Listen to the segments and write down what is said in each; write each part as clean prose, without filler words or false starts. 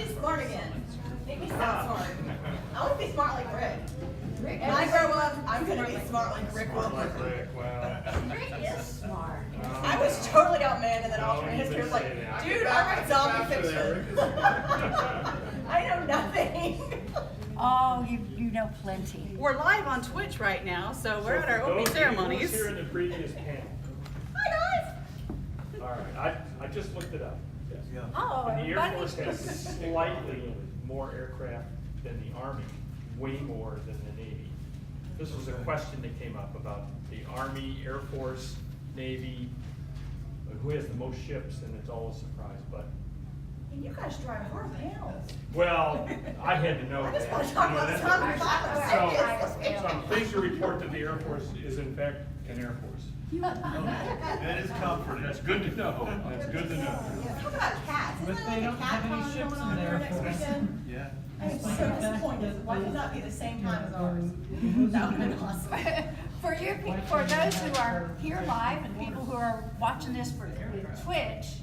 be smart again. Make me sound smart. I want to be smart like Rick. When I grow up, I'm going to be smart like Rick Wilbur. Rick is smart. I was totally outmanned, and then alternate history was like, dude, I write zombie fiction. I know nothing. Oh, you know plenty. We're live on Twitch right now, so we're at our opening ceremonies. Here in the previous panel. Hi, guys. All right, I just looked it up. Yes. Oh, And the Air everybody's Force has slightly more aircraft than the Army, way more than the Navy. This was a question that came up about the Army, Air Force, Navy, who has the most ships, and it's all a surprise. But And you guys drive hard panels. well, I had to know I just that. want to talk You know, about that's- zombie So I'm pleased to report that the Air Force is in fact an Air Force. That is comforting. That's good to know. That's good to know. Talk about cats. But Isn't they there don't like a cat have any con ships going in on there there next for us. weekend? Yeah. I'm so disappointed. Why did that be the same time as ours? That would have been awesome. For those who are here live and people who are watching this for Twitch,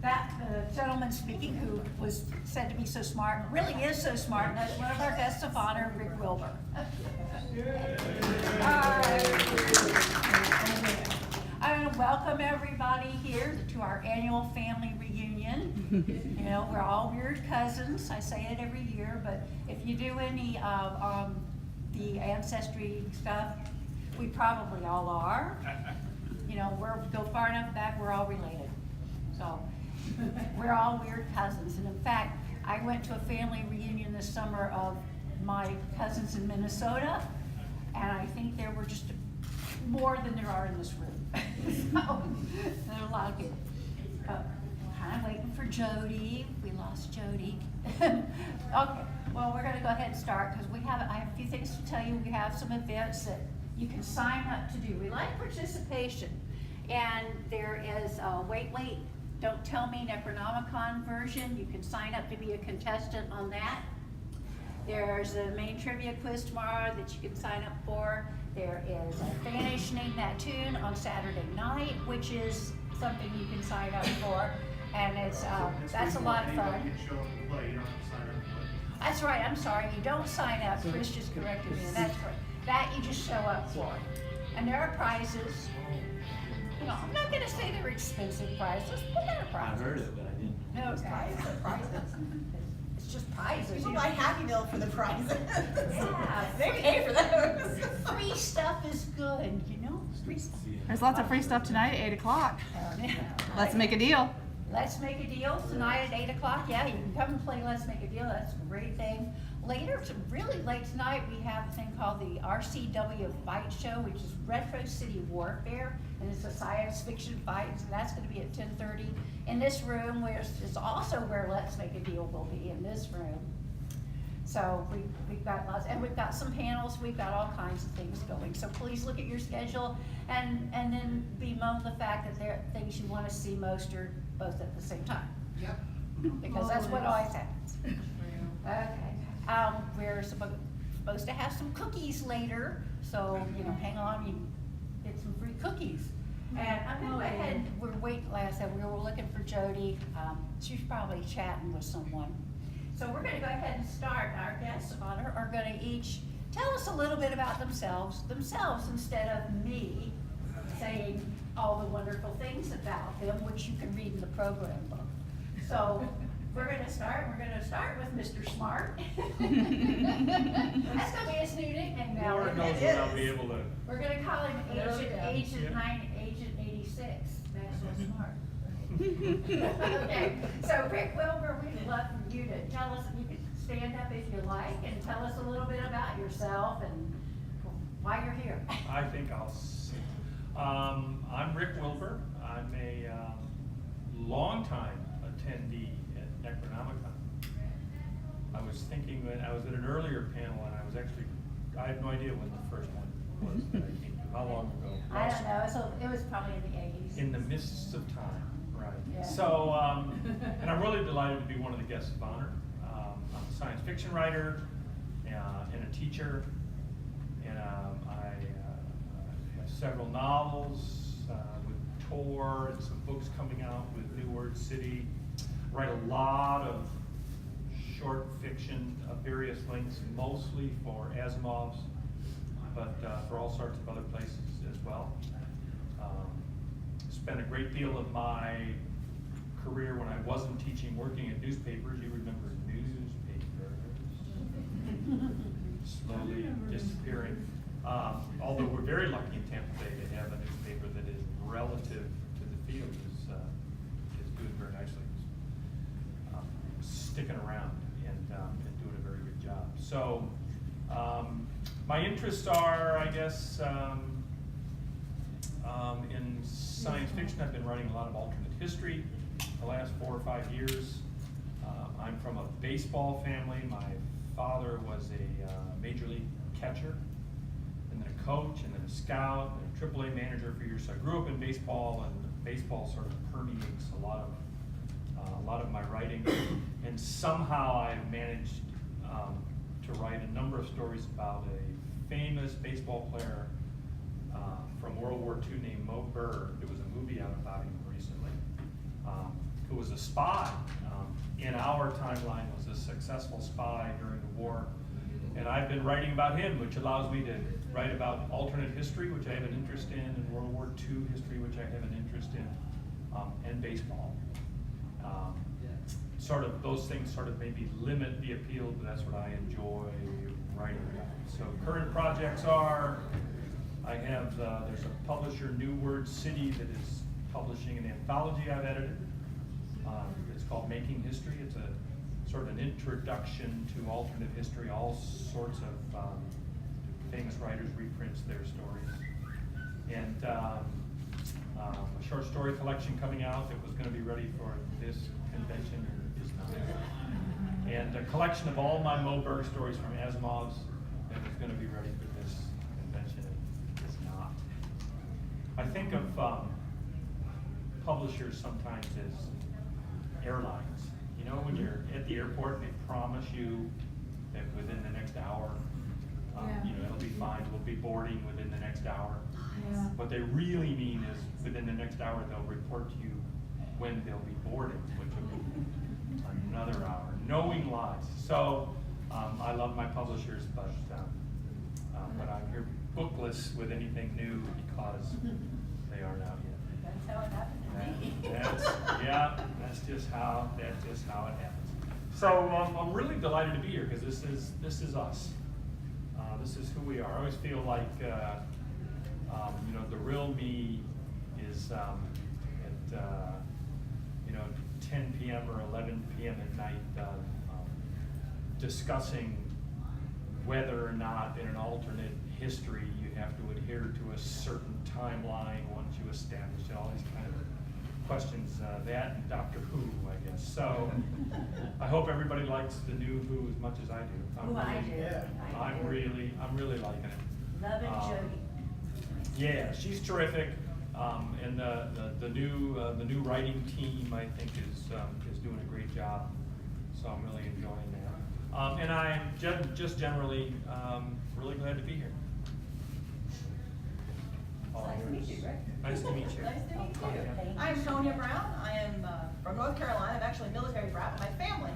that gentleman speaking who was said to be so smart really is so smart, and that's one of our guests of honor, Rick Wilbur. I want to welcome everybody here to our annual family reunion. You know, we're all weird cousins. I say it every year, but if you do any the ancestry stuff, we probably all are. You know, go far enough back, we're all related. So we're all weird cousins. And in fact, I went to a family reunion this summer of my cousins in Minnesota, and I think there were just more than there are in this room. So there are a lot of people. Kind of waiting for Jody. We lost Jody. Okay, well, we're going to go ahead and start because I have a few things to tell you. We have some events that you can sign up to do. We like participation, and there is a Wait, Don't Tell Me Necronomcon version. You can sign up to be a contestant on that. There's a main trivia quiz tomorrow that you can sign up for. There is a Vanish Name That Tune on Saturday night, which is something you can sign up for, and it's that's a lot of fun. That's right. I'm sorry, you don't sign up. Chris just corrected me, and that's right. That you just show up for, and there are prizes. You know, I'm not going to say they're expensive prizes, but there are prizes. I heard it, but I didn't. No, it's prizes. It's just prizes. People you buy know. Happy Meal for the prizes. Yeah. They pay for those. Free stuff is good, you know? Free stuff. There's lots of free stuff tonight at 8 o'clock. Let's make a deal. Let's Make a Deal tonight at 8 o'clock. Yeah, you can come and play Let's Make a Deal. That's a great thing. Later, really late tonight, we have a thing called the RCW Fight Show, which is Retro City Warfare, and it's a science fiction fight. So that's going to be at 10:30 in this room, which is also where Let's Make a Deal will be, in this room. So we've got lots, and we've got some panels. We've got all kinds of things going. So please look at your schedule, and then bemoan the fact that there are things you want to see most or both at the same time. Yep. Because that's what always happens. Okay. We're supposed to have some cookies later, so, you know, hang on, you can get some free cookies. And I'm gonna go ahead, we're waiting, like I said, we were looking for Jody. She's probably chatting with someone. So we're gonna go ahead and start. Our guests of honor are gonna each tell us a little bit about themselves instead of me saying all the wonderful things about them, which you can read in the program book. So we're gonna start with Mr. Smart. That's gonna be his new nickname now. Lord isn't knows it? when I'll be able to. We're gonna call him Agent Yeah. Agent 86. That's so smart. Okay, so Rick Wilbur, we'd love for you to tell us, you can stand up if you like, and tell us a little bit about yourself and why you're here. I think I'll sit. I'm Rick Wilbur. I'm a longtime attendee at Necronomicon. I was thinking that I was at an earlier panel, and I had no idea when the first one was that I came to. How long ago? I don't know, so it was probably in the 80s. In the mists of time, right. Yeah. So, and I'm really delighted to be one of the guests of honor. I'm a science fiction writer and a teacher, and I have several novels with Tor and some books coming out with New Word City. Write a lot of short fiction of various lengths, mostly for Asimov's, but for all sorts of other places as well. Spent a great deal of my career when I wasn't teaching, working at newspapers. You remember newspapers slowly disappearing. Although we're very lucky in Tampa Bay to have a newspaper that is relative to the field is doing very nicely. Sticking around and doing a very good job. So my interests are, I guess, in science fiction. I've been writing a lot of alternate history the last 4 or 5 years. I'm from a baseball family. My father was a major league catcher, and then a coach, and then a scout, and a AAA manager for years. So I grew up in baseball, and baseball sort of permeates a lot of my writing. And somehow I've managed to write a number of stories about a famous baseball player from World War II named Mo Berg. There was a movie out about him recently. Who was a spy. In our timeline, was a successful spy during the war. And I've been writing about him, which allows me to write about alternate history, which I have an interest in, and World War II history, which I have an interest in, and baseball. Sort of those things sort of maybe limit the appeal, but that's what I enjoy writing about. So current projects are, I have, there's a publisher, New Word City, that is publishing an anthology I've edited. It's called Making History. It's a sort of an introduction to alternate history. All sorts of famous writers reprints their stories. And a short story collection coming out that was going to be ready for this convention and is not. And a collection of all my Mo Berg stories from Asimov's that was going to be ready for this convention and is not. I think of publishers sometimes as airlines. You know, when you're at the airport and they promise you that within the next hour, you know, it'll be fine, we'll be boarding within the next hour. Yeah. What they really mean is within the next hour they'll report to you when they'll be boarding, which will be another hour. Knowing lies. So I love my publishers, but I'm here bookless with anything new because they aren't out yet. That's how it happened to me. That's just how it happens. So I'm really delighted to be here because this is us. This is who we are. I always feel like you know, the real me is at 10 p.m. or 11 p.m. at night discussing whether or not in an alternate history you have to adhere to a certain timeline once you establish it, all these kind of questions, that and Doctor Who, I guess. So I hope everybody likes the new Who as much as I do. I do. I'm really liking it. Love it, Jody. Yeah, she's terrific, and the new writing team I think is doing a great job. So I'm really enjoying that, and I'm just generally really glad to be here. Nice to meet you, Rick. Nice to meet you. Nice to meet you. Yeah. I'm Tonya Brown. I am from North Carolina. I'm actually a military brat. My family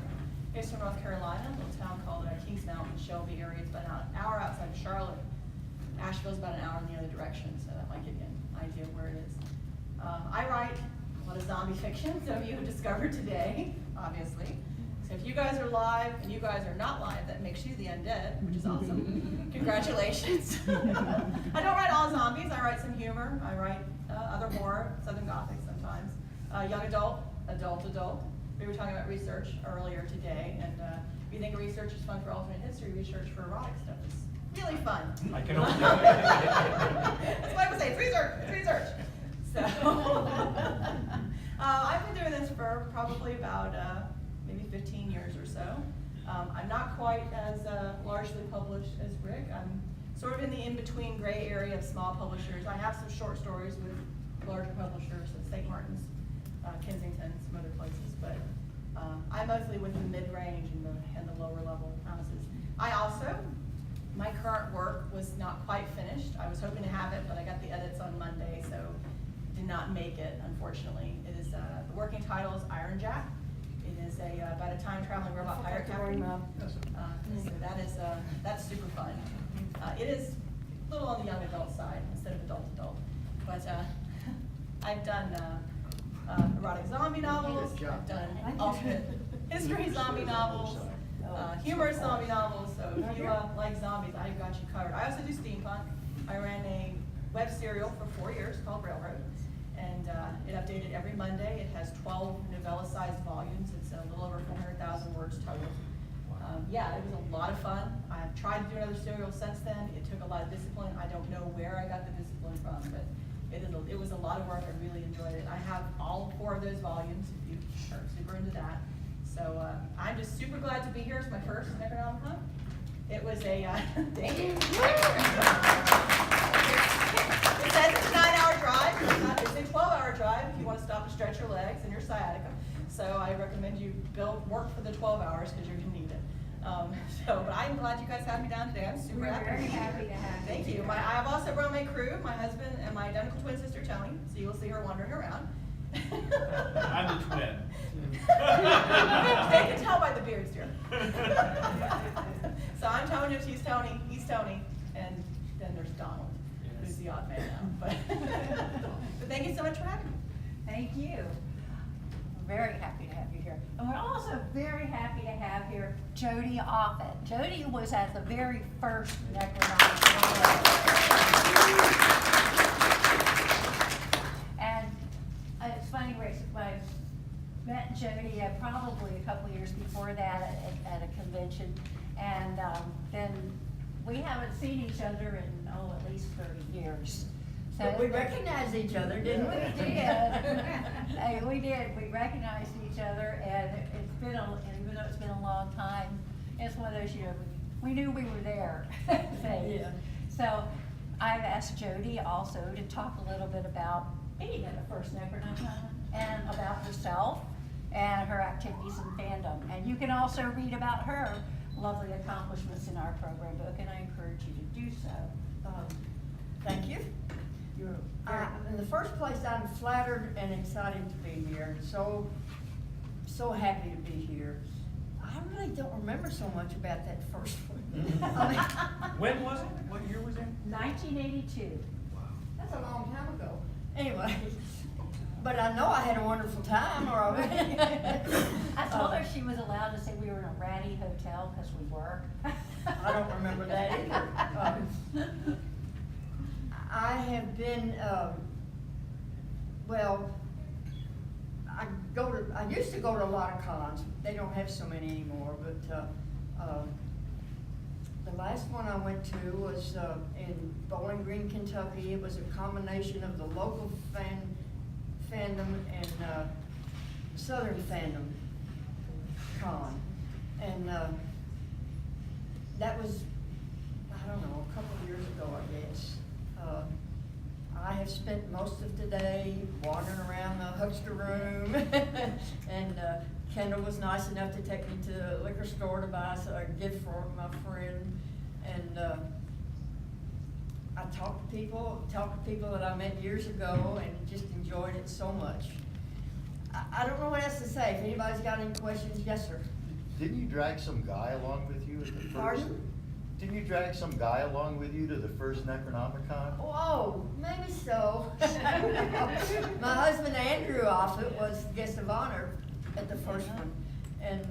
is from North Carolina, a little town called Kings Mountain, Shelby area. It's about an hour outside of Charlotte. Asheville's about an hour in the other direction, so that might give you an idea of where it is. I write a lot of zombie fiction, some of you have discovered today, obviously. So if you guys are live and you guys are not live, that makes you the undead, which is awesome. Congratulations. I don't write all zombies, I write some humor, I write other horror, Southern Gothic sometimes. Young adult. We were talking about research earlier today, and if you think research is fun for alternate history, research for erotic stuff is really fun. I can only That's why I would say it's research. So I've been doing this for probably about maybe 15 years or so. I'm not quite as largely published as Rick. I'm sort of in the in-between gray area of small publishers. I have some short stories with larger publishers, so St. Martin's, Kensington, some other places, but I'm mostly with the mid-range and the lower level houses. My current work was not quite finished. I was hoping to have it, but I got the edits on Monday, so did not make it, unfortunately. It is, the working title is Iron Jack. It is about a time traveling robot pirate captain. So that's super fun. It is a little on the young adult side instead of adult, but I've done erotic zombie novels. I've done alternate history zombie novels, humorous zombie novels. So if you like zombies, I've got you covered. I also do steampunk. I ran a web serial for 4 years called Railroad, and it updated every Monday. It has 12 novella-sized volumes. It's a little over 400,000 words total. Yeah, it was a lot of fun. I've tried to do another serial since then. It took a lot of discipline. I don't know where I got the discipline from, but it was a lot of work. I really enjoyed it. I have all 4 of those volumes if you are super into that. So I'm just super glad to be here. It's my first Necronomcon. It was a, thank you. It says it's a 9-hour drive. It's a 12-hour drive if you want to stop to stretch your legs and your sciatica. So I recommend you work for the 12 hours because you're going to need it. But I'm glad you guys had me down today. I'm super happy. We're very happy to have you. Thank you. I've also brought my crew, my husband and my identical twin sister Tony. So you'll see her wandering around. I'm the twin. They can tell by the beards, dear. So I'm Tony, she's Tony, he's Tony, and then there's Donald, who's the odd man now. But thank you so much for having me. Thank you. We're very happy to have you here. And we're also very happy to have here Jody Offit. Jody was at the very first Necronomcon. And it's funny, I met Jody probably a couple years before that at a convention. And then we haven't seen each other in, at least 30 years. So But we recognized each other, didn't we? We did. We did. We recognized each other, and it's been, even though it's been a long time, it's one of those, we knew we were there. Yeah. So I've asked Jody also to talk a little bit about being at the first Necronomcon and about herself and her activities in fandom. And you can also read about her lovely accomplishments in our program book, and I encourage you to do so. Thank you. In the first place, I'm flattered and excited to be here. So happy to be here. I really don't remember so much about that first one. I mean, When was it? What year was it? 1982. that's a long time ago. Anyway, but I know I had a wonderful time, or I told her she was allowed to say we were in a ratty hotel, because we were. I don't remember that either. I have been, I used to go to a lot of cons. They don't have so many anymore, but the last one I went to was in Bowling Green, Kentucky. It was a combination of the local fandom and Southern fandom con. And that was, I don't know, a couple of years ago, I guess. I have spent most of today wandering around the huckster room, and Kendall was nice enough to take me to the liquor store to buy a gift for my friend, and I talked to people that I met years ago, and just enjoyed it so much. I don't know what else to say. If anybody's got any questions, yes, sir. Didn't you drag some guy along with you at the first? Pardon? Didn't you drag some guy along with you to the first Necronomicon? Oh, maybe so. My husband Andrew Offit was guest of honor at the first one, and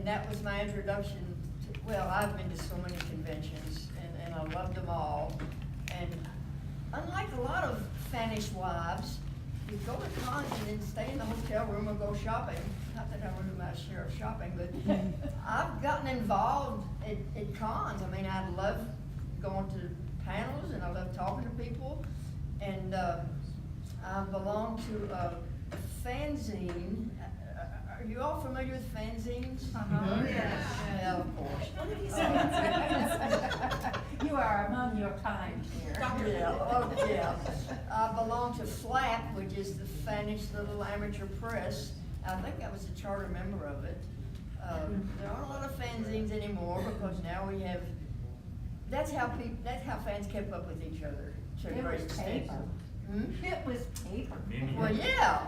that was my introduction to, well, I've been to so many conventions, and I loved them all. And unlike a lot of fanish wives, you go to cons and then stay in the hotel room or go shopping. Not that I really my share of shopping, but I've gotten involved at cons. I mean, I love going to panels, and I love talking to people. And I belong to a fanzine. Are you all familiar with fanzines? Uh-huh. Yeah, of course. You are among your kind here. Yeah, oh, yeah. I belong to FLAP, which is the Finnish Little Amateur Press. I think I was a charter member of it. There aren't a lot of fanzines anymore, because now we have, that's how fans kept up with each other to a It great was extent. paper. Hmm? It was paper. Maybe. Well, yeah,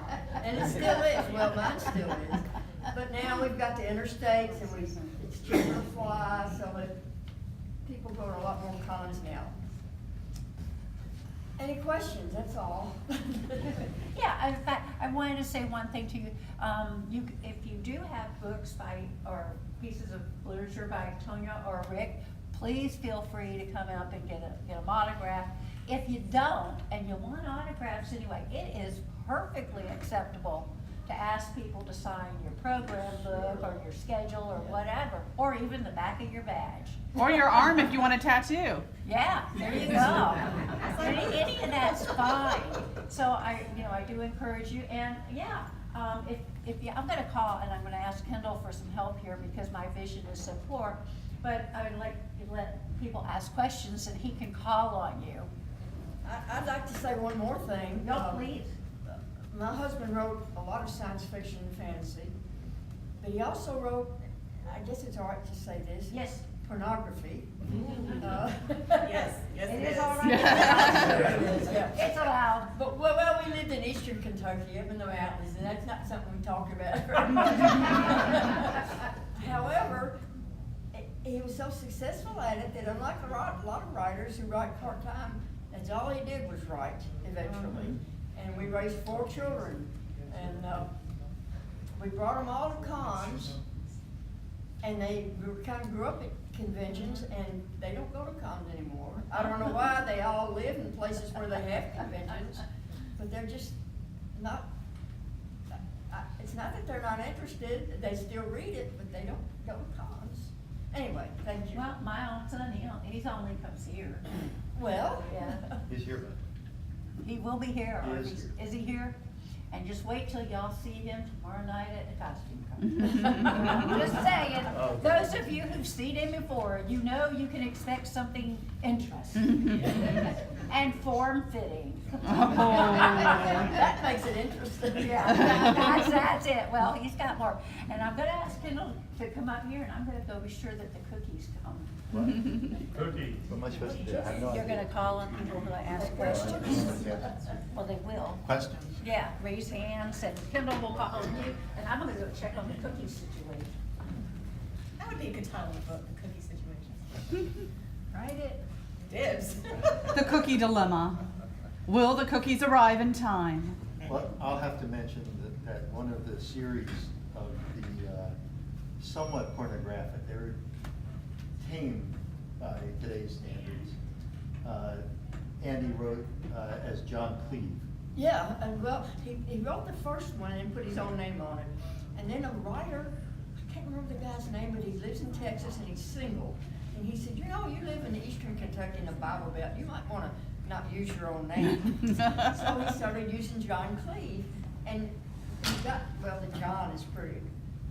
and it still is, well, mine still is. But now we've got the interstates and it's cheaper to fly, so that people go to a lot more cons now. Any questions, that's all. Yeah, in fact, I wanted to say one thing to you. If you do have books by, or pieces of literature by Tonya or Rick, please feel free to come up and get a autograph. If you don't, and you want autographs anyway, it is perfectly acceptable to ask people to sign your program book or your schedule or whatever, or even the back of your badge. Or your arm if you want a tattoo. Yeah, there you go. Any of that's fine. So I do encourage you, and yeah, if you, I'm gonna call and I'm gonna ask Kendall for some help here because my vision is so poor, but I would like to let people ask questions and he can call on you. I'd like to say one more thing. No, please. My husband wrote a lot of science fiction and fantasy, but he also wrote, I guess it's all right to say this. Yes. Pornography. Yes, yes It it is is. all right. Yeah. It's allowed. But, well, we lived in eastern Kentucky, up in the mountains, and that's not something we talk about. However, he was so successful at it that unlike a lot of writers who write part-time, that's all he did was write eventually. And we raised 4 children, and we brought them all to cons, and they kind of grew up at conventions, and they don't go to cons anymore. I don't know why. They all live in places where they have conventions, but they're just not. It's not that they're not interested. They still read it, but they don't go to cons. Anyway, thank you. Well, my own son, he only comes here. Well, Yeah. He's here. He will be here, or He is here. is he here? And just wait till y'all see him tomorrow night at the costume con. Just saying, Oh. those of you who've seen him before, you know you can expect something interesting and form-fitting. that makes it interesting. Yeah, that's it. Well, he's got more. And I'm gonna ask Kendall to come up here, and I'm gonna go be sure that the cookies come. What? Cookie. What am I supposed to do? I have no You're idea. gonna call on people who ask questions. Okay. Well, they will. Questions? Yeah, raise hands, and Kendall will call on you, and I'm gonna go check on the cookie situation. That would be a good title of the book, The Cookie Situation. Write it. Dibs. The cookie dilemma. Will the cookies arrive in time? Well, I'll have to mention that one of the series of the somewhat pornographic, they were tame by today's standards. Andy wrote as John Cleave. Yeah, and well, he wrote the first one and put his own name on it. And then a writer, I can't remember the guy's name, but he lives in Texas and he's single. And he said, you know, you live in eastern Kentucky in a Bible Belt, you might want to not use your own name. So he started using John Cleave, and he got, well, the John is pretty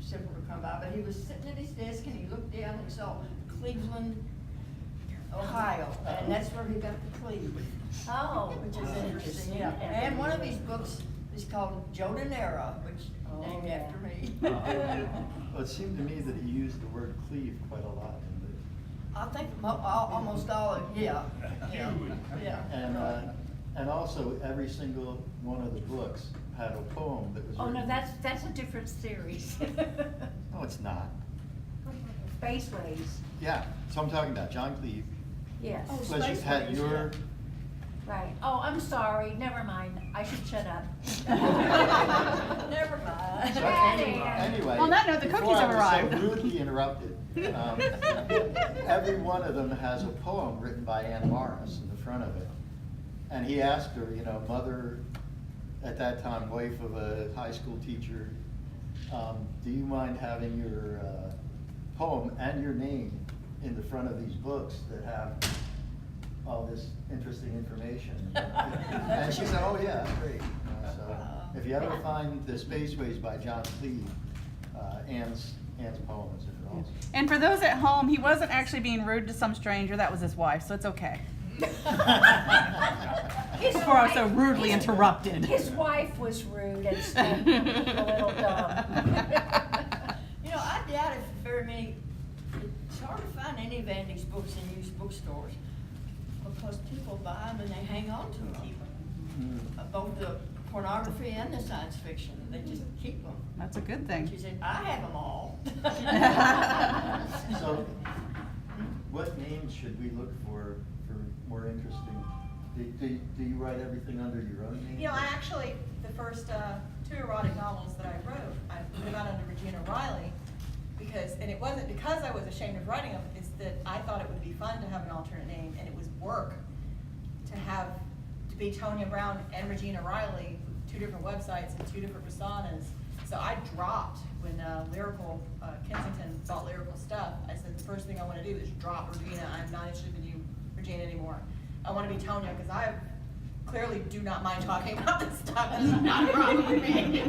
simple to come by, but he was sitting at his desk and he looked down and saw Cleveland, Ohio, and that's where he got the Cleve. Oh. Which is interesting, yeah. And one of his books is called Joe Danera, which named after me. Well, it seemed to me that he used the word cleave quite a lot in I think almost all of, yeah. and also every single one of the books had a poem that was Oh, no, written. that's a different series. No, it's not. Spaceways, Yeah, so I'm talking about John Cleave. yes, Oh, Plus you've had Spaceways, your, right. Oh, I'm sorry, never mind, I should shut up. Never mind. so Ready. anyway. On that note, the before cookies I have was arrived. So rudely interrupted. Every one of them has a poem written by Ann Morris in the front of it. And he asked her, you know, mother, at that time, wife of a high school teacher, do you mind having your poem and your name in the front of these books that have all this interesting information? And she said, oh yeah, that's great. So if you ever find the Spaceways by John Cleave, Ann's poem is in it also. And for those at home, he wasn't actually being rude to some stranger. That was his wife, so it's okay. His Before I was so wife- rudely his- interrupted. His wife was rude and stuff, a little dumb. You know, I doubt if very many, it's hard to find any of Andy's books in used bookstores because people buy them and they hang on to them. both the pornography and the science fiction. They just keep them. That's a good thing. She said, I have them all. So, what names should we look for more interesting? Do you write everything under your own name? You know, I actually, the first 2 erotic novels that I wrote, I put them out under Regina Riley, and it wasn't because I was ashamed of writing them, it's that I thought it would be fun to have an alternate name, and it was work to be Tonya Brown and Regina Riley, 2 different websites and 2 different personas. So I dropped when Lyrical, Kensington bought Lyrical Stuff. I said, the first thing I want to do is drop Regina. I'm not interested in you, Regina, anymore. I want to be Tonya, because I clearly do not mind talking about this stuff. It's not a problem with me.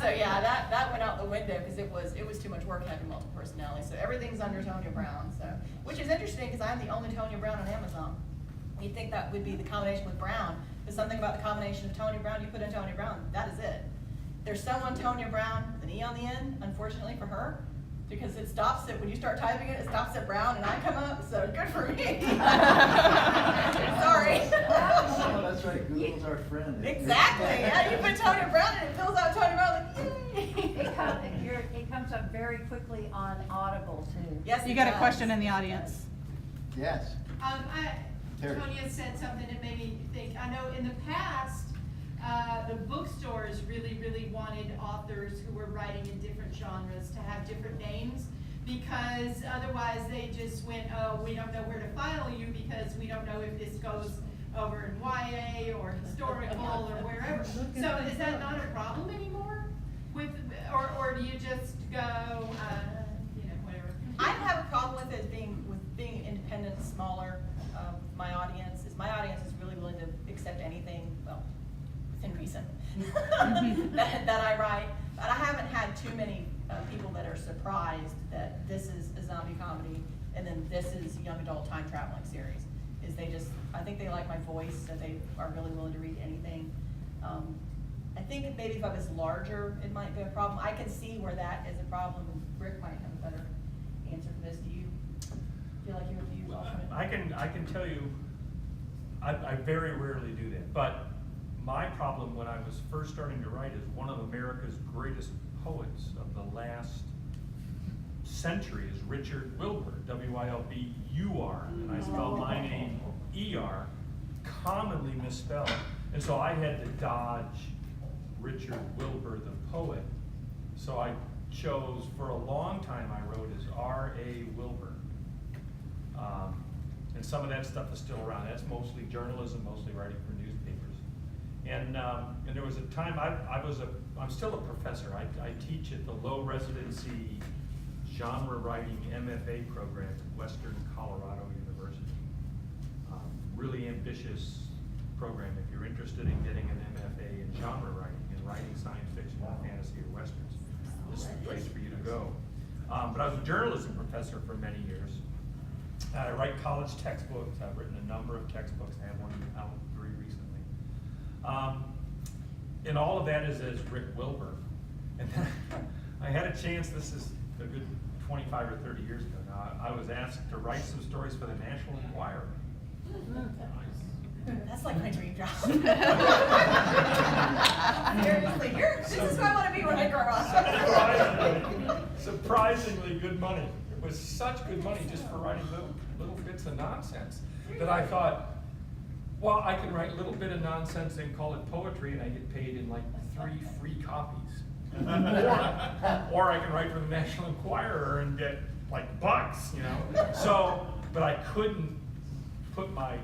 So yeah, that went out the window, because it was too much work having multiple personalities. So everything's under Tonya Brown. So, which is interesting, because I'm the only Tonya Brown on Amazon. You'd think that would be the combination with Brown, but something about the combination of Tonya Brown, you put in Tonya Brown, that is it. There's someone, Tonya Brown, with an E on the end, unfortunately for her, because it stops it, when you start typing it, it stops at Brown, and I come up, so good for me. Sorry. Oh, that's right, Google's our friend. Exactly, yeah, you put Tonya Brown and it fills out Tonya Brown, like, yay. It comes up very quickly on Audible too. Yes, You it got a does. question in the audience? Yes. Terry. Tonya said something that made me think. I know in the past, the bookstores really wanted authors who were writing in different genres to have different names, because otherwise they just went, oh, we don't know where to file you because we don't know if this goes over in YA or historical or wherever. So is that not a problem anymore? Or do you just go, whatever? I don't have a problem with it being independent, smaller. My audience is really willing to accept anything, well, within reason, that I write. But I haven't had too many people that are surprised that this is a zombie comedy and then this is a young adult time traveling series. I think they like my voice, so they are really willing to read anything. I think maybe if I was larger, it might be a problem. I can see where that is a problem. Rick might have a better answer for this. Do you feel like you would use alternate? I can tell you, I very rarely do that. But my problem when I was first starting to write is one of America's greatest poets of the last century is Richard Wilbur, W-I-L-B-U-R, and I spell my name E-R, commonly misspelled. And so I had to dodge Richard Wilbur, the poet. So I chose, for a long time I wrote as R.A. Wilbur. And some of that stuff is still around. That's mostly journalism, mostly writing for newspapers. And there was a time, I'm still a professor. I teach at the low residency genre writing MFA program at Western Colorado University. Really ambitious program if you're interested in getting an MFA in genre writing and writing science fiction or fantasy or westerns. This is the place for you to go. But I was a journalism professor for many years. I write college textbooks. I've written a number of textbooks. I have one out very recently. And all of that is as Rick Wilbur. And then I had a chance, this is a good 25 or 30 years ago now, I was asked to write some stories for the National Enquirer. That's like my dream job. Seriously, this is who I want to be when I grow up. Surprisingly good money. It was such good money just for writing little bits of nonsense that I thought, well, I can write a little bit of nonsense and call it poetry, and I get paid in like 3 free copies. or I can write for the National Enquirer and get like bucks, So, but I couldn't put my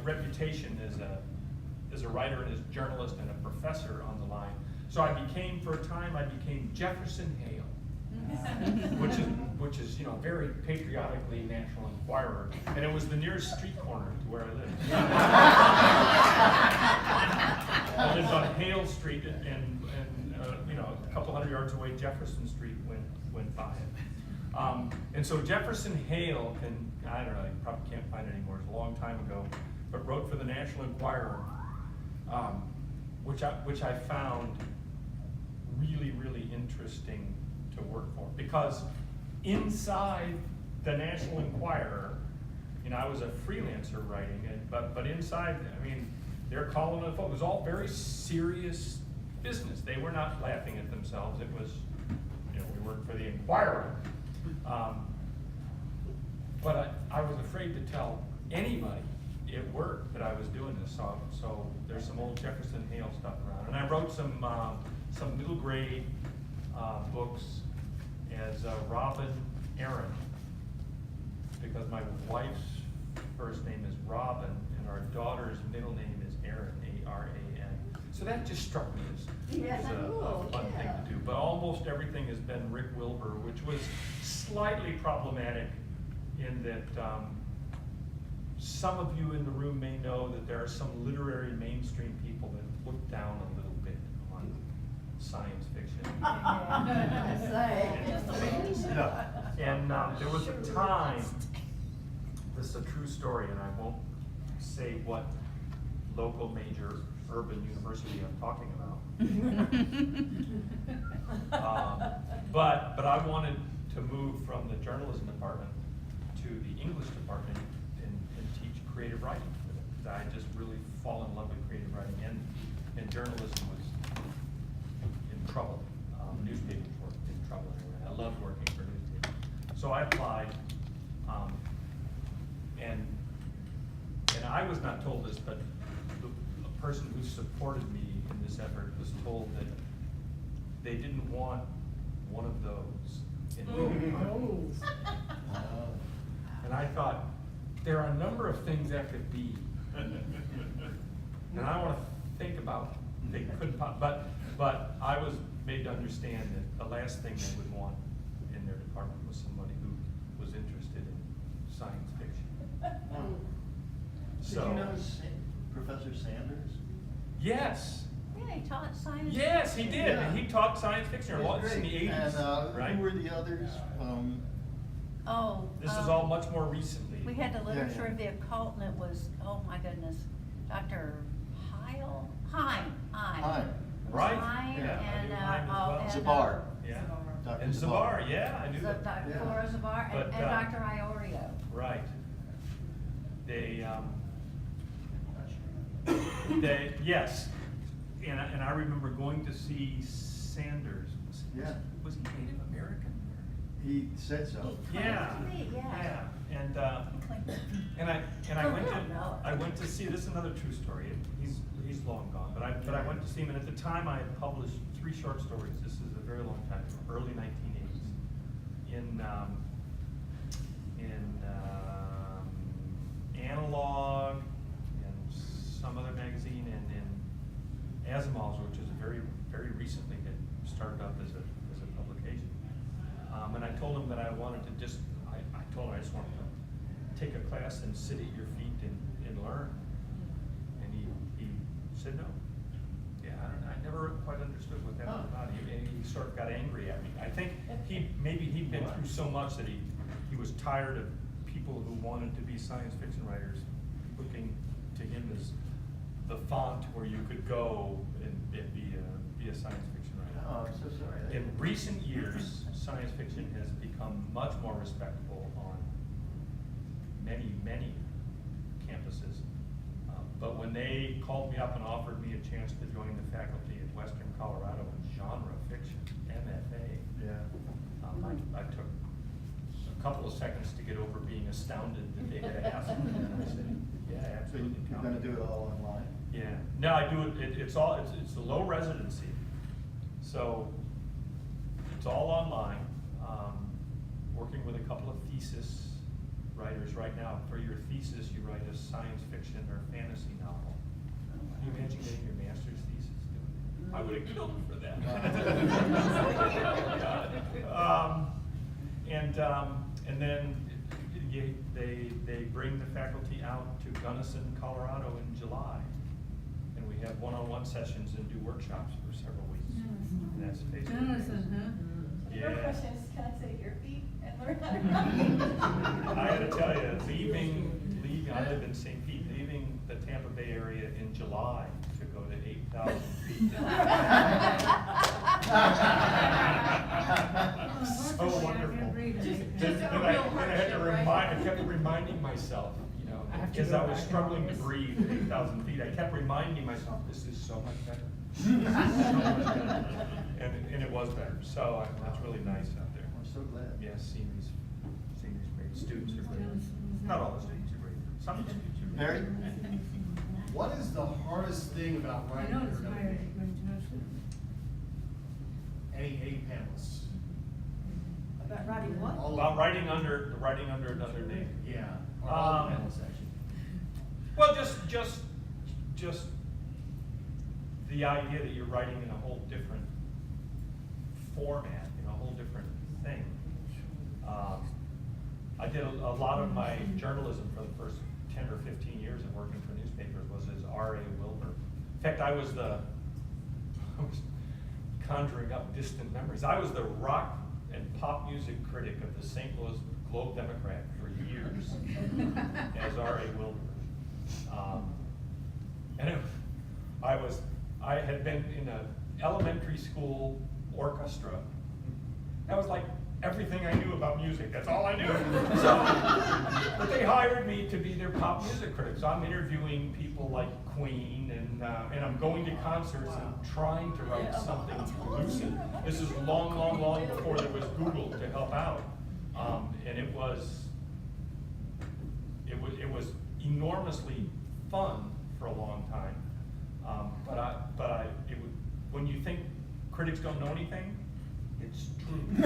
reputation as a writer and as a journalist and a professor on the line. So for a time I became Jefferson Hale. which is very patriotically National Enquirer, and it was the nearest street corner to where I lived. I lived on Hale Street, and a couple hundred yards away, Jefferson Street went by it. And so Jefferson Hale I don't know, you probably can't find it anymore. It's a long time ago, but wrote for the National Enquirer, which I found really interesting to work for, because inside the National Enquirer you know, I was a freelancer writing it, but inside, I mean, they're calling it, it was all very serious business. They were not laughing at themselves. It was, you know, we worked for the Inquirer. But I was afraid to tell anybody at work that I was doing this. So there's some old Jefferson Hale stuff around. And I wrote some middle grade books as Robin Aaron, because my wife's first name is Robin and our daughter's middle name is Aaron, A-R-A-N. So that just struck me as Yeah, a cool, fun thing yeah. to do. But almost everything has been Rick Wilbur, which was slightly problematic in that some of you in the room may know that there are some literary mainstream people that look down a little bit on science fiction. And there was a time, this is a true story, and I won't say what local major urban university I'm talking about. But I wanted to move from the journalism department to the English department and teach creative writing for them. I just really fall in love with creative writing, and journalism was in trouble. Newspapers were in trouble anyway. I loved working for newspapers. So I applied, and I was not told this, but the person who supported me in this effort was told that they didn't want one of those in their department. And I thought, there are a number of things that could be. And I want to think about, they couldn't, but I was made to understand that the last thing they would want in their department was somebody who was interested in science fiction. Did you know Professor Sanders? Yes, Yeah, he taught science. yes, he did, Yeah. and he taught science fiction, or It's was in the great. 80s, And right? who were the others? Oh. This is all much more recently. We had the literature Yeah. of the occult, and it was, oh my goodness, Dr. Heim. Heim. Right, Heim yeah, I and, knew Heim as well. and, Zabar. Yeah, Dr. and Zabar, yeah, I knew that. Dr. Yeah. Cora Zabar But, and Dr. Iorio. Right. Yes, and I remember going to see Sanders. Yeah. Was he Native American? He said so. Yeah, Yeah. and I went to see, this is another true story, he's long gone, but I went to see him, and at the time I had published 3 short stories, this is a very long time ago, early 1980s, in Analog, and some other magazine, and in Asimov's, which is very, very recently had started up as a publication. And I told him that I wanted to just, I told him I just wanted to take a class and sit at your feet and learn. And he said no. Yeah, I never quite understood what that was about. He sort of got angry at me. I think maybe he'd been through so much that he was tired of people who wanted to be science fiction writers looking to him as the font where you could go and be a science fiction writer. Oh, I'm so sorry. In recent years, science fiction has become much more respectable on many, many campuses. But when they called me up and offered me a chance to join the faculty at Western Colorado in genre fiction, MFA, Yeah. I took a couple of seconds to get over being astounded that they had asked me. And I said, yeah, So absolutely. you're gonna do it all online? Yeah, no, I do it, it's a low residency, so it's all online. Working with a couple of thesis writers right now. For your thesis, you write a science fiction or fantasy novel. Can you imagine getting your master's thesis doing it? I would have killed for that. And then they bring the faculty out to Gunnison, Colorado in July. And we have one-on-one sessions and do workshops for several weeks. And that's face-to-face. Your Yeah. question is, can I sit at your feet and learn how to write? I gotta tell you, leaving, I live in St. Pete, leaving the Tampa Bay area in July to go to 8,000 feet. So wonderful. Just a real I had to hardship, right? remind, kept reminding myself, you know, I have to as go I was back struggling on to this. breathe at 8,000 feet, I kept reminding myself, this is so much better. So much better. And it was better, so it's really nice out there. I'm so glad. Yes, scenery's great, students are great. Not all the students are great, some of the students are great. Mary? What is the hardest thing about writing your novel? Any panelists? About writing what? All of About them. writing under another name. Yeah, or all the Um, panelists actually. Well, just the idea that you're writing in a whole different format, a whole different thing. I did a lot of my journalism for the first 10 or 15 years of working for newspapers was as R.A. Wilbur. In fact, I was conjuring up distant memories. I was the rock and pop music critic of the St. Louis Globe-Democrat for years as R.A. Wilbur. And I had been in an elementary school orchestra. That was like everything I knew about music. That's all I knew. So, but they hired me to be their pop music critic. So I'm interviewing people like Queen, and I'm going to concerts and trying to write something lucid. This is long before there was Google to help out, and it was enormously fun for a long time. When you think critics don't know anything, it's true. I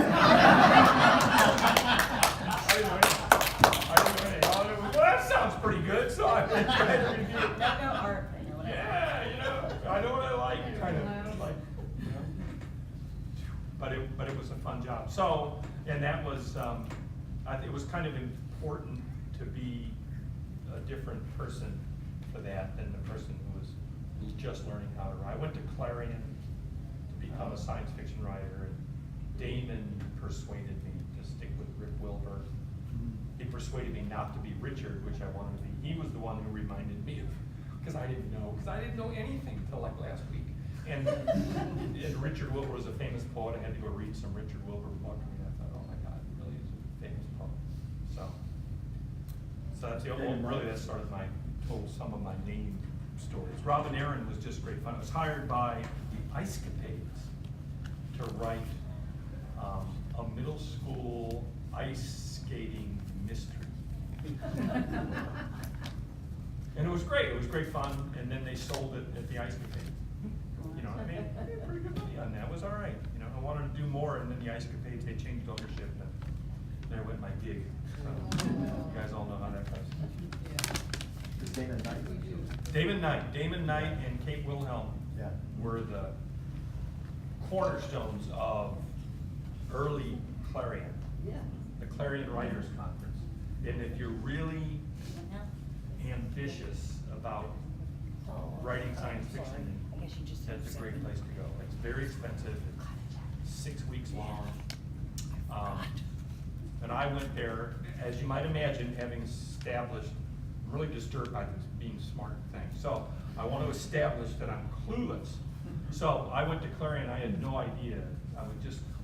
didn't know anything. Well, that sounds pretty good, so I tried to review it. No art thing or whatever. Yeah, I know what I like, kind of like, But it was a fun job. So, and that was, it was kind of important to be a different person for that than the person who was just learning how to write. I went to Clarion to become a science fiction writer, and Damon persuaded me to stick with Rick Wilbur. He persuaded me not to be Richard, which I wanted to be. He was the one who reminded me of, because I didn't know anything until like last week. And Richard Wilbur was a famous poet. I had to go read some Richard Wilbur book, and I thought, oh my God, he really is a famous poet. So that's that started some of my name stories. Robin Aaron was just great fun. I was hired by the Ice Capades to write a middle school ice skating mystery. And it was great. It was great fun. And then they sold it at the Ice Capades. You know, I made pretty good money on that. It was all right. I wanted to do more, and then the Ice Capades, they changed ownership, and there went my gig. So, you guys all know how that goes. Is Damon Knight? Damon Knight and Kate Wilhelm were the cornerstones of early Clarion, the Clarion Writers Conference. And if you're really ambitious about writing science fiction, that's a great place to go. It's very expensive, it's 6 weeks long. And I went there, as you might imagine, having established, I'm really disturbed by this being smart thing. So I want to establish that I'm clueless. So I went to Clarion, I had no idea.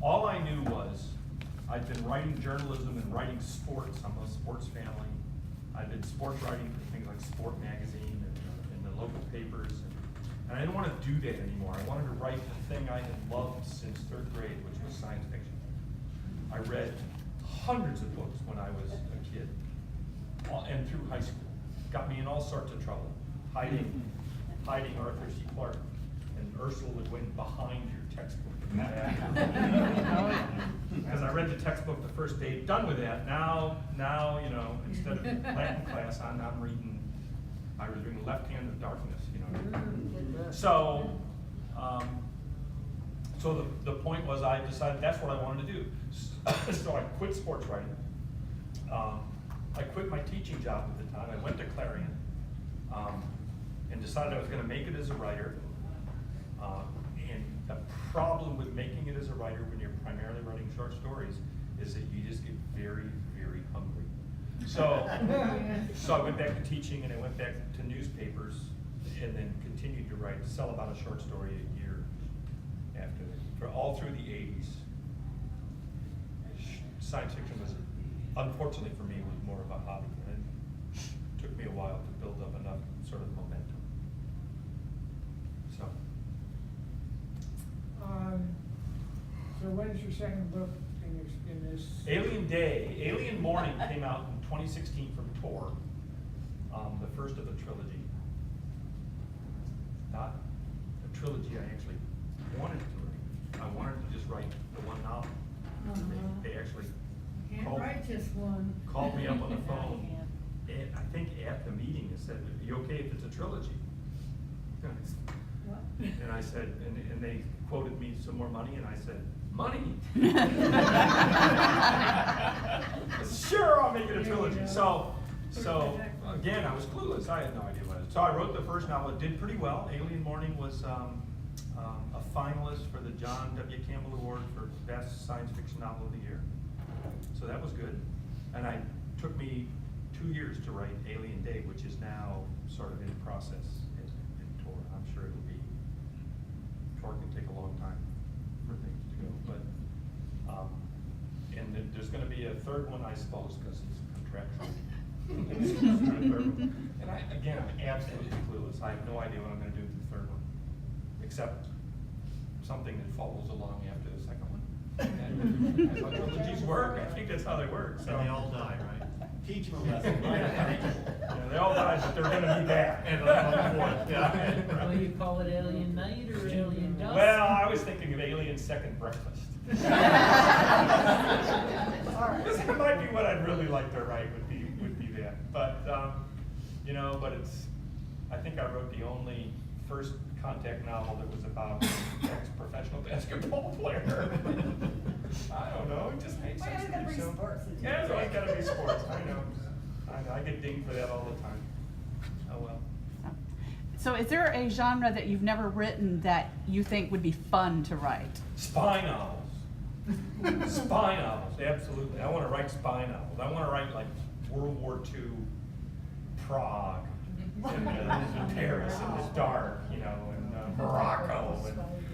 All I knew was I'd been writing journalism and writing sports. I'm a sports family. I did sports writing for things like Sport Magazine and the local papers. And I didn't want to do that anymore. I wanted to write the thing I had loved since 3rd grade, which was science fiction. I read hundreds of books when I was a kid, and through high school. Got me in all sorts of trouble, hiding Arthur C. Clarke, and Ursula Le Guin behind your textbook. Because I read the textbook the first day, done with that. Now, instead of Latin class, I was reading Left Hand of Darkness, So, the point was I decided that's what I wanted to do. So I quit sports writing. I quit my teaching job at the time. I went to Clarion and decided I was going to make it as a writer. And the problem with making it as a writer when you're primarily writing short stories is that you just get very, very hungry. So I went back to teaching, and I went back to newspapers, and then continued to sell about a short story a year after that, all through the 80s. Science fiction was unfortunately for me, it was more of a hobby. And it took me a while to build up enough sort of momentum. So, So when is your second book in this? Alien Day, Alien Morning came out in 2016 from Tor, the first of a trilogy. Not a trilogy I actually wanted to write. I wanted to just write the one novel. They actually called me up on the phone, and I think at the meeting, and said, "Are you okay if it's a trilogy?" And I said, and they quoted me some more money, and I said, "Money?" Sure, I'll make it a trilogy. So again, I was clueless. I had no idea what it was. So I wrote the first novel. It did pretty well. Alien Morning was a finalist for the John W. Campbell Award for Best Science Fiction Novel of the Year. So that was good. And it took me 2 years to write Alien Day, which is now sort of in process in Tor. I'm sure it'll be, Tor can take a long time for things to go, but, and there's gonna be a third one, I suppose, because it's contractual. And again, I'm absolutely clueless. I have no idea what I'm gonna do with the third one, except something that follows along after the second one. And that's how trilogies work. I think that's how they work, so. And they all die, right? Teach them a lesson. Yeah, they all died, but they're gonna be back. And yeah. Will you call it Alien Night or Alien Dusk? Well, I was thinking of Alien Second Breakfast. This might be what I'd really like to write, would be that. But, you know, but I think I wrote the only first contact novel that was about an ex-professional basketball player. I don't know, it just made Well, sense it's to gotta me. be So sports. yeah, it's always gotta be sports, I know. I get dinged for that all the time. Oh, well. So is there a genre that you've never written that you think would be fun to write? Spy novels. Spy novels, absolutely. I wanna write spy novels. I wanna write like World War II Prague, and Paris in the dark, you know, and Morocco,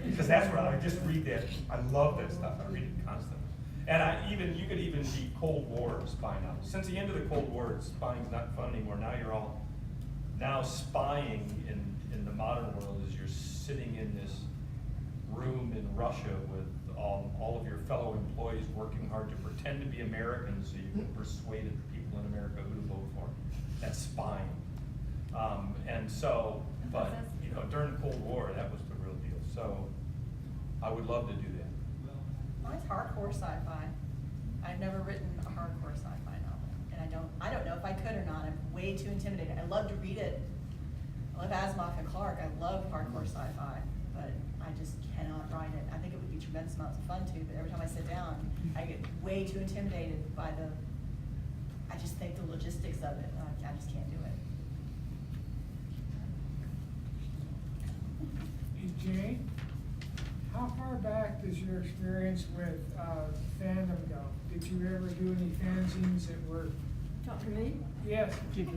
because that's where I just read that. I love that stuff. I read it constantly. And you could even be Cold War spy novels. Since the end of the Cold War, spying's not fun anymore. Now you're all spying in the modern world is you're sitting in this room in Russia with all of your fellow employees working hard to pretend to be Americans so you can persuade the people in America who to vote for. That's spying. And so, but, you know, during the Cold War, that was the real deal. So I would love to do that. Mine's hardcore sci-fi. I've never written a hardcore sci-fi novel, and I don't know if I could or not. I'm way too intimidated. I love to read it. I love Asimov and Clarke. I love hardcore sci-fi, but I just cannot write it. I think it would be tremendous amounts of fun too, but every time I sit down, I get way too intimidated by I just think the logistics of it. I just can't do it. Jay, how far back does your experience with fandom go? Did you ever do any fanzines that were? Talk to me? Yes. Jody.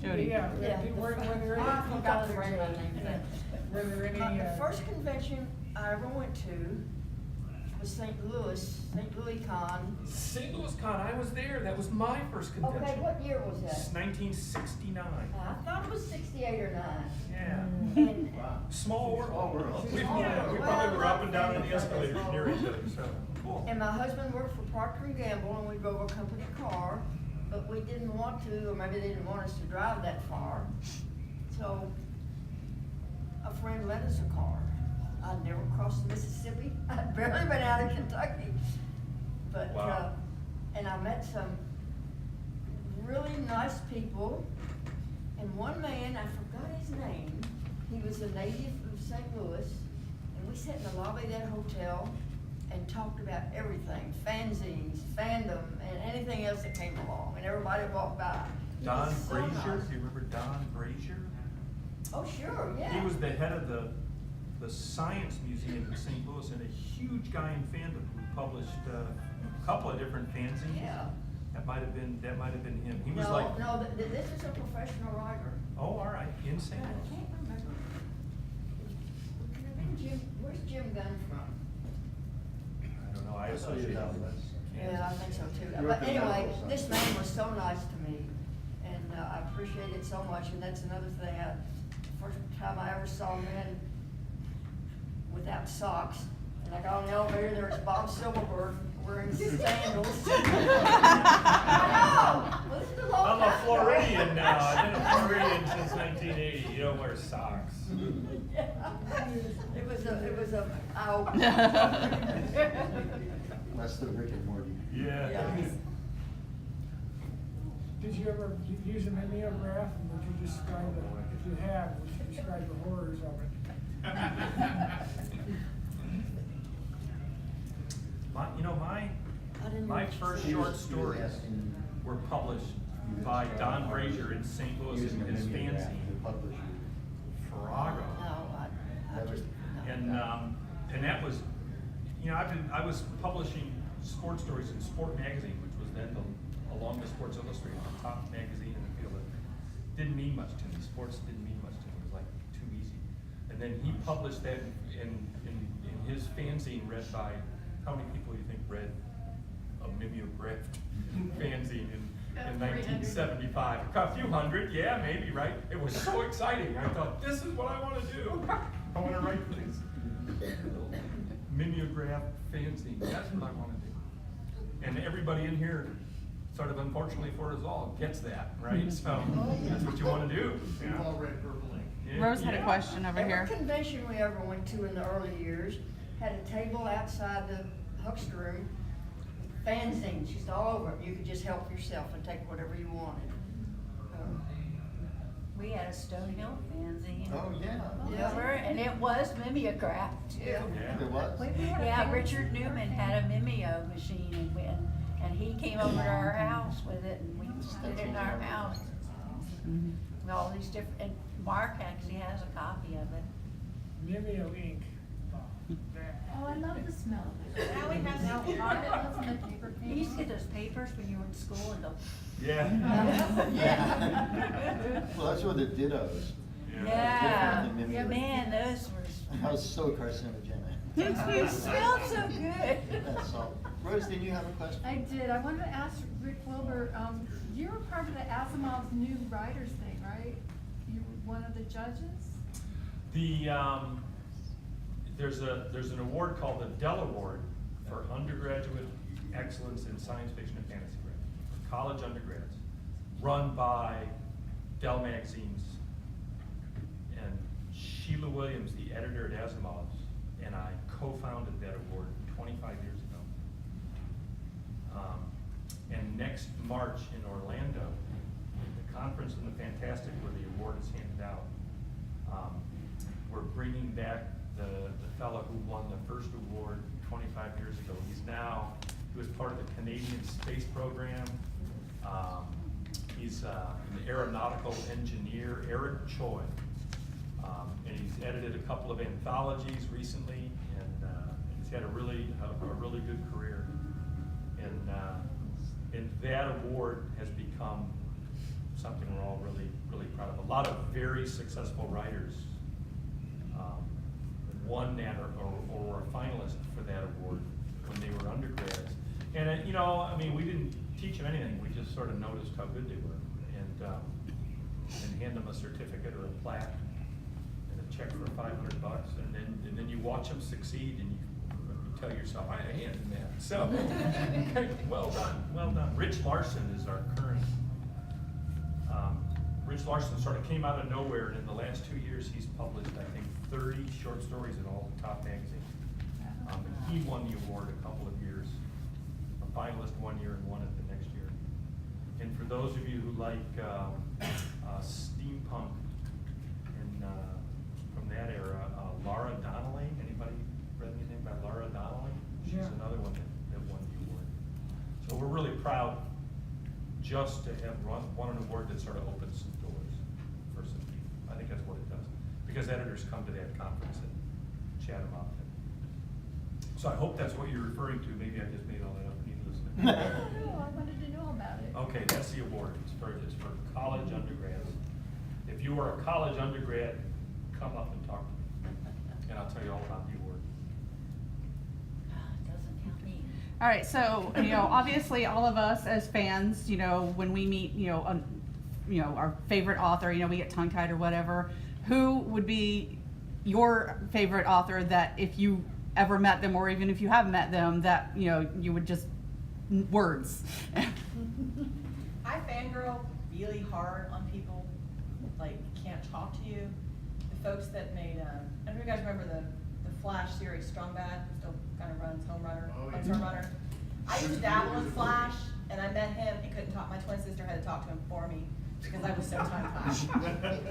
Jody. Yeah, Yeah. were there any? I forgot to write my name. Were there any? The first convention I ever went to was St. Louis Con. St. Louis Con, I was there. That was my first convention. Okay, what year was that? 1969. I thought it was 68 or 9. Yeah. And Small world. Small world. We probably were up and down in the escalators near each other, so, cool. And my husband worked for Procter & Gamble, and we drove a company car, but we didn't want to, or maybe they didn't want us to drive that far. So a friend lent us a car. I'd never crossed the Mississippi. I'd barely been out of Kentucky. But, Wow. and I met some really nice people. And one man, I forgot his name, he was a native of St. Louis. And we sat in the lobby of that hotel and talked about everything, fanzines, fandom, and anything else that came along. And everybody walked by. He Don was so Brazier, nice. do you remember Don Brazier? Oh, sure, yeah. He was the head of the Science Museum in St. Louis and a huge guy in fandom who published a couple of different fanzines. Yeah. That might have been him. He was No, like, no, this is a professional writer. oh, all right, in St. I Louis. can't remember. Where's Jim Gunn from? I don't know, I I'll tell you associate that him list. with Yeah, I think so too. You're But up in anyway, medical this science. man was so nice to me, and I appreciate it so much, and that's another thing, first time I ever saw a man without socks, and I got on the elevator, there was Bob Silverberg wearing sandals. I know, well, this is a long I'm a time ago. Floridian now, I've been a Floridian since 1980, you don't wear socks. Yeah. It was a eye-opener. That's the Rick and Morty. Yeah. Did you ever use a mimeograph, and would you describe it, if you have, would you describe the horrors of it? My first short stories were published by Don Brazier in St. Louis in his fanzine, Farrago. No, I just, no. And that was, I was publishing sports stories in Sport Magazine, which was then along with Sports Illustrated, the top magazine in the field. It didn't mean much to me. Sports didn't mean much to me. It was like too easy. And then he published that in his fanzine, read by, how many people do you think read a mimeographed fanzine in 1975? A few hundred, yeah, maybe, right? It was so exciting. I thought, this is what I want to do. I want to write these mimeographed fanzine. That's what I want to do. And everybody in here, sort of unfortunately for us all, gets that, right? So that's what you want to do. We've all read Purple Ink. Yeah. Rose had a question over here. Every convention we ever went to in the early years had a table outside the huckster room, fanzines just all over it. You could just help yourself and take whatever you wanted. We had a Stonehill fanzine. Oh, yeah. Remember? And it was mimeographed too. Yeah. There was. Yeah, Richard Newman had a mimeo machine and he came over to our house with it and we did it in our house. With all these different, and Mark actually has a copy of it. Mimeo ink. Oh, I love the smell of it. Now we have Now, some- I love the paper You used to get those papers when you were in school and go, Yeah. Well, that's what the dittos. yeah, Different than mimeograph. man, those were, That was so carcinogenic. it smelled so good. That's all. Rose, did you have a question? I did. I wanted to ask Rick Wilbur, you were part of the Asimov's new writers thing, right? You were one of the judges? There's an award called the Dell Award for undergraduate excellence in science fiction and fantasy writing, for college undergrads, run by Dell Magazines. And Sheila Williams, the editor at Asimov's, and I co-founded that award 25 years ago. And next March in Orlando, the conference in the Fantastic where the award is handed out, we're bringing back the fellow who won the first award 25 years ago. He was part of the Canadian Space Program. He's an aeronautical engineer, Eric Choi. And he's edited a couple of anthologies recently, and he's had a really good career. And that award has become something we're all really, really proud of. A lot of very successful writers won that or were a finalist for that award when they were undergrads. And we didn't teach them anything. We just sort of noticed how good they were, and hand them a certificate or a plaque and a check for $500, and then you watch them succeed, and you tell yourself, I had a hand in that. So, well done, well done. Rich Larson is our current. Rich Larson sort of came out of nowhere, and in the last 2 years, he's published, I think, 30 short stories in all the top magazines. And he won the award a couple of years, a finalist one year and won it the next year. And for those of you who like steampunk and from that era, Laura Donnelly, anybody read anything by Laura Donnelly? She's Yeah. another one that won the award. So we're really proud just to have won an award that sort of opens some doors for some people. I think that's what it does. Because editors come to that conference and chat them up. So I hope that's what you're referring to. Maybe I just made all that up needlessly. No, I wanted to know about it. Okay, that's the award. It's for college undergrads. If you are a college undergrad, come up and talk to me, and I'll tell you all about the award. Doesn't count me. All right, so, obviously all of us as fans, when we meet, our favorite author, we get tongue-tied or whatever. Who would be your favorite author that if you ever met them, or even if you have met them, that, you would just, words? I fangirl really hard on people, like, can't talk to you. The folks that made, I don't know if you guys remember the Flash series, Strong Bad, who still kind of runs Home Runner, runs Home Runner. I used to dabble in Flash, and I met him, and couldn't talk, my twin sister had to talk to him for me, because I was so tongue-tied.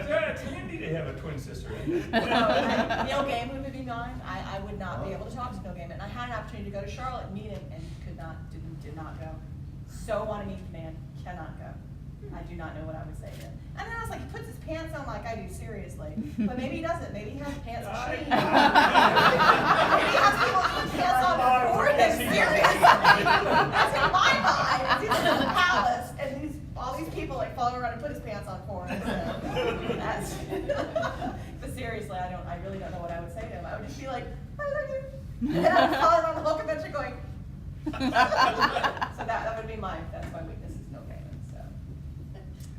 Yeah, it's handy to have a twin sister. Neil Gaiman would be mine. I would not be able to talk to Neil Gaiman. And I had an opportunity to go to Charlotte and meet him, and did not go. So want to meet the man, cannot go. I do not know what I would say to him. And then I was like, he puts his pants on like I do, seriously. But maybe he doesn't. Maybe he has pants machine. Maybe he has people put pants on for him, seriously. That's in my mind. He's in the palace, and all these people like following around and put his pants on for him. So that's but seriously, I really don't know what I would say to him. I would just be like, I love you. And then I would follow around the whole convention going. So that's my weakness is no Gaiman, so.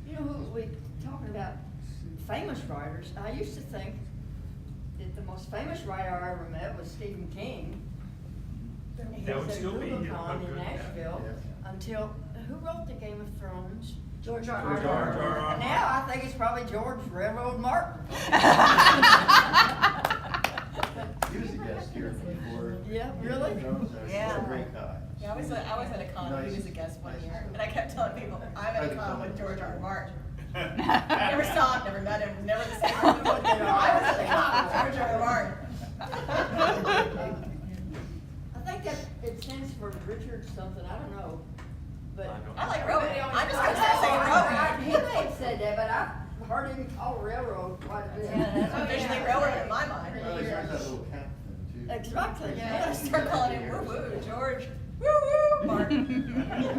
You know who we talking about famous writers? I used to think that the most famous writer I ever met was Stephen King. He That was would at still be Necronomcon good, in yeah. Nashville Yeah. until who wrote the Game of Thrones? George R. George R. R. Martin. Martin. Now I think it's probably George Railroad Martin. He was a guest here before. Yeah, really? Yeah. A great guy. Yeah, I was at a con, he was a guest one year, and I kept telling people, I'm at a con with George R. Martin. Never saw him, never met him, was never the same person. I was at a con with George R. Martin. I think that it stands for Richard something, I don't know, but. I like Rowan, I'm just gonna start saying Rowan. He may have said that, but I've heard him call railroad quite a bit. Yeah, that's officially Rowan in my mind. Oh, there's that little cat thing too. Exactly. Yeah, I start calling him woo-woo, George, woo-woo, Martin. You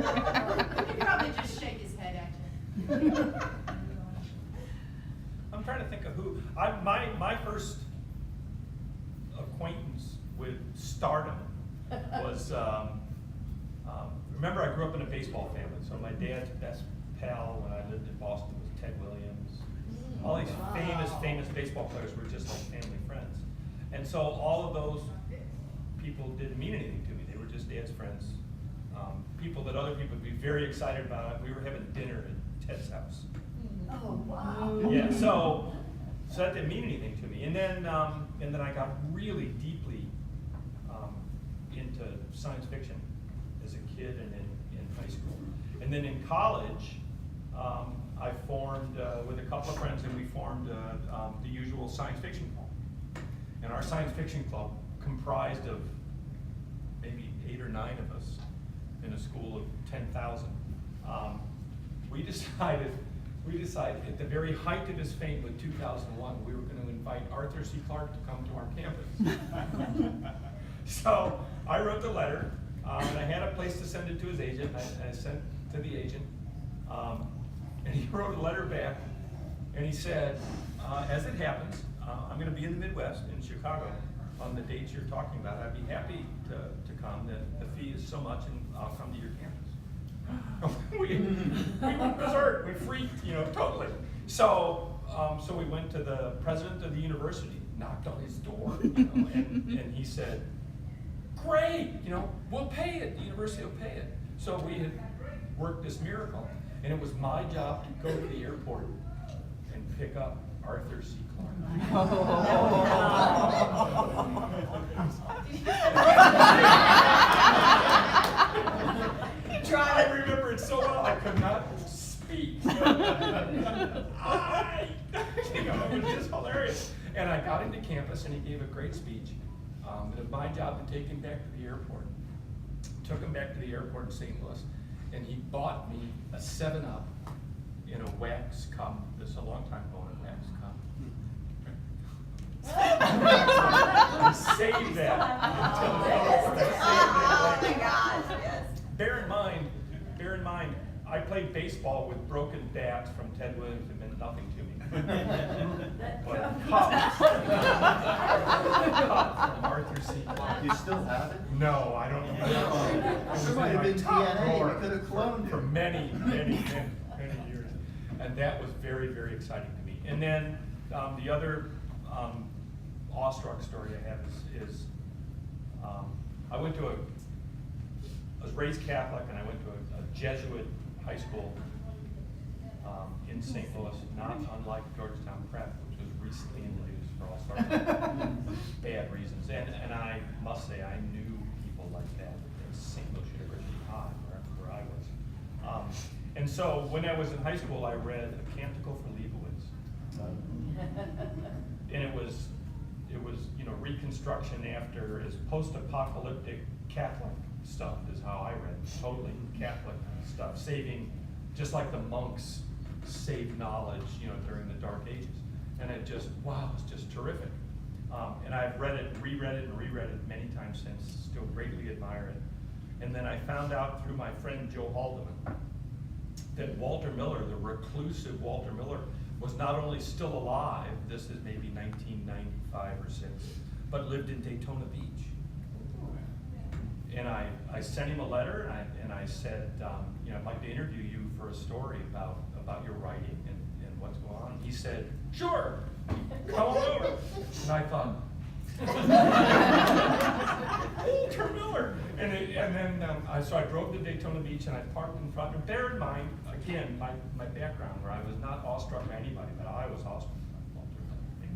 could probably just shake his head at you. I'm trying to think of who, my first acquaintance with stardom was, remember I grew up in a baseball family, so my dad's best pal when I lived in Boston was Ted Williams. All these famous baseball players were just like family friends. And so all of those people didn't mean anything to me, they were just dad's friends. People that other people would be very excited about. We were having dinner at Ted's house. Oh, wow. Yeah, so that didn't mean anything to me. And then I got really deeply into science fiction as a kid and in high school. And then in college, I formed with a couple of friends, and we formed the usual science fiction club. And our science fiction club comprised of maybe 8 or 9 of us in a school of 10,000. We decided at the very height of his fame in 2001, we were going to invite Arthur C. Clarke to come to our campus. So I wrote the letter, and I had a place to send it to his agent. I sent to the agent, and he wrote a letter back, and he said, as it happens, I'm going to be in the Midwest, in Chicago, on the dates you're talking about. I'd be happy to come. The fee is so much, and I'll come to your campus. we went berserk. We freaked, totally. So we went to the president of the university, knocked on his door, and he said, "Great, we'll pay it. The university will pay it." So we had worked this miracle, and it was my job to go to the airport and pick up Arthur C. Clarke. I remember it so well. I could not speak. It was just hilarious. And I got into campus, and he gave a great speech. It was my job to take him back to the airport. Took him back to the airport in St. Louis, and he bought me a 7-Up in a wax cup. This is a long time ago, in a wax cup. Save that until the airport. Oh my gosh, yes. Bear in mind, I played baseball with broken bats from Ted Williams. It meant nothing to me. But a cup from Arthur C. Clarke. you still have it? No, I don't know. It might have been DNA, you could have cloned For it. many years. And that was very, very exciting to me. And then, the other, awestruck story I have is I was raised Catholic, and I went to a Jesuit high school, in St. Louis, not unlike Georgetown Prep, which was recently in the news for all sorts of bad reasons. And I must say, I knew people like that at St. Louis University High, where I was. And so when I was in high school, I read A Canticle for Leibowitz. And it was, Reconstruction after, is post-apocalyptic Catholic stuff is how I read it, totally Catholic stuff, saving, just like the monks saved knowledge, during the Dark Ages. And it just, wow, it's just terrific. And I've read it, reread it, and reread it many times since, still greatly admire it. And then I found out through my friend Joe Haldeman that Walter Miller, the reclusive Walter Miller, was not only still alive, this is maybe 1995 or 6, but lived in Daytona Beach. And I sent him a letter, and I said, I'd like to interview you for a story about your writing and what's going on. He said, sure, come on over. And I thought, Walter Miller. So I drove to Daytona Beach, and I parked in front. And bear in mind, again, my background, where I was not awestruck by anybody, but I was awestruck by Walter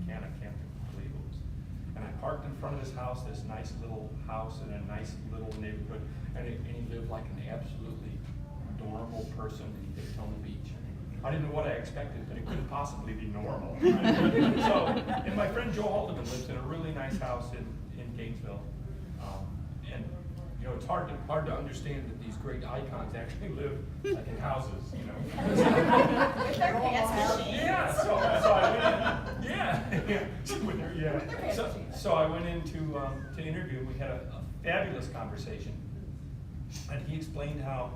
Miller. I can't believe it was. And I parked in front of his house, this nice little house in a nice little neighborhood, and he lived like an absolutely normal person in Daytona Beach. I didn't know what I expected, but it couldn't possibly be normal. And my friend Joe Haldeman lives in a really nice house in Gainesville. It's hard to understand that these great icons actually live like in houses, With their pants machines. Yeah, so I went in, so I went in to interview, and we had a fabulous conversation. And he explained how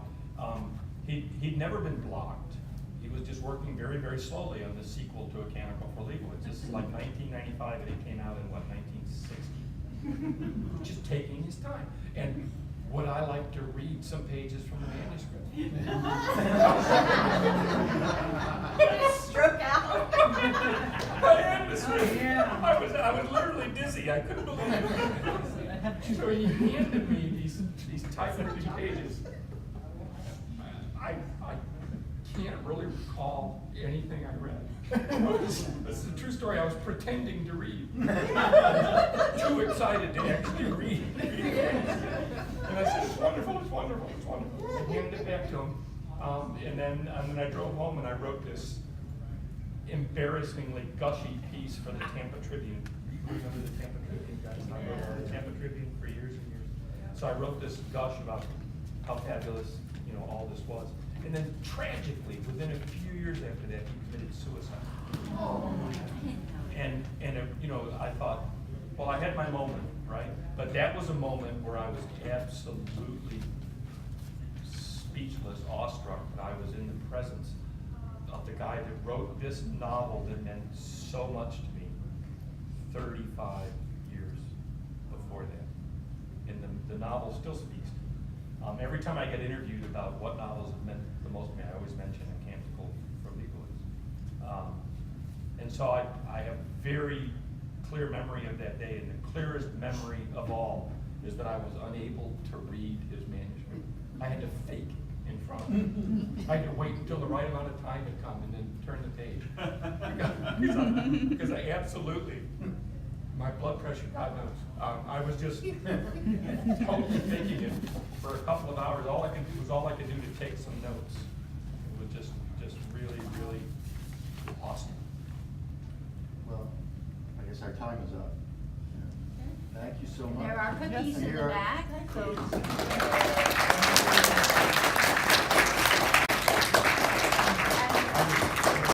he'd never been blocked. He was just working very, very slowly on the sequel to A Canticle for Leibowitz. This is like 1995, and it came out in, 1960? Just taking his time. And would I like to read some pages from the manuscript? Stroke out. I was literally dizzy. I couldn't believe it. So he handed me these typewritten pages. I can't really recall anything I read. This is a true story. I was pretending to read. Too excited to actually read. And I said, it's wonderful, it's wonderful, it's wonderful. I handed it back to him. And then I drove home, and I wrote this embarrassingly gushy piece for the Tampa Tribune. Remember the Tampa Tribune, guys? I wrote for the Tampa Tribune for years and years. So I wrote this gush about how fabulous, all this was. And then tragically, within a few years after that, he committed suicide. And I thought, well, I had my moment, right? But that was a moment where I was absolutely speechless, awestruck, that I was in the presence of the guy that wrote this novel that meant so much to me 35 years before that. And the novel still speaks to me. Every time I get interviewed about what novels have meant the most to me, I always mention A Canticle for Leibowitz. And so I have very clear memory of that day, and the clearest memory of all is that I was unable to read his manuscript. I had to fake it in front of him. I had to wait until the right amount of time had come and then turn the page. Because I absolutely, my blood pressure, God knows. I was just totally faking it for a couple of hours. All I could do to take some notes. It was just really, really awesome. Well, I guess our time is up. Thank you so much. There are cookies in the Here are- back. So